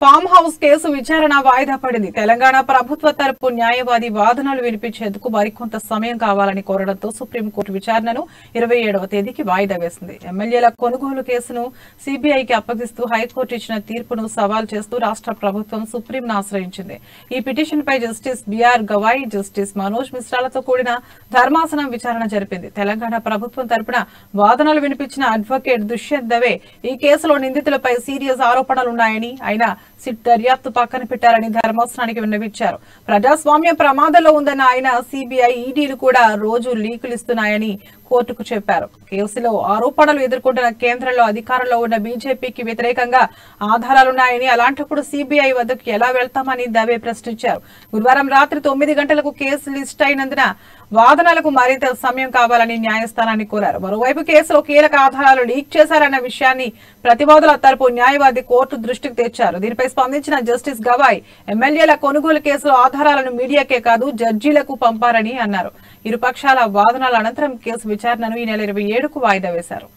Farm house case విచారణ వాయిదా పడింది. తెలంగాణ ప్రభుత్వ తరపు న్యాయవాది వాదనలు వినిపించేందుకు మరికొంత సమయం కావాలని కోరడంతో సుప్రీంకోర్టు విచారణను 27వ తేదీకి వాయిదా వేసింది. ఎమ్మెల్యేల కొనుగోలు కేసును సీబీఐకి అప్పగిస్తూ హైకోర్టు ఇచ్చిన తీర్పును సవాల్ చేస్తూ రాష్ట్ర ప్రభుత్వం సుప్రీంను ఆశ్రయించింది. ఈ పిటిషన్పై justice BR Gavai, justice Manoj మిశ్రాలతో కూడిన ధర్మాసనం విచారణ జరిపింది. తెలంగాణ ప్రభుత్వం తరపున వాదనలు వినిపించిన అడ్వకేట్ దుష్యంత్ దవే ఈ కేసులో నిందితులపై సీరియస్ ఆరోపణలున్నాయని, అయినా సిట్ దర్యాప్తు పక్కన పెట్టారని ధర్మాసనానికి విన్నవించారు. ప్రజాస్వామ్యం ప్రమాదంలో ఉందన్న ఆయన సీబీఐ, ఈడీలు కూడా రోజు లీకులు ఇస్తున్నాయని కోర్టుకు చెప్పారు. కేసులో ఆరోపణలు ఎదుర్కొంటున్న కేంద్రంలో అధికారంలో ఉన్న బీజేపీకి వ్యతిరేకంగా ఆధారాలున్నాయని, అలాంటప్పుడు సీబీఐ వద్దకు ఎలా వెళ్తామని దవే ప్రశ్నించారు. గురువారం రాత్రి 9 గంటలకు కేసు లిస్ట్ అయినందున వాదనలకు మరింత సమయం కావాలని న్యాయస్థానాన్ని కోరారు. మరోవైపు కేసులో కీలక ఆధారాలు లీక్ చేశారన్న విషయాన్ని ప్రతివాదుల తరపు న్యాయవాది కోర్టు దృష్టికి తెచ్చారు. దీనిపై స్పందించిన జస్టిస్ గవాయ్, ఎమ్మెల్యేల కొనుగోలు కేసులో ఆధారాలను మీడియాకే కాదు జడ్జీలకు పంపారని అన్నారు. ఇరుపక్షాల వాదనల అనంతరం కేసు విచారణను ఈ నెల 27కు వాయిదా వేశారు.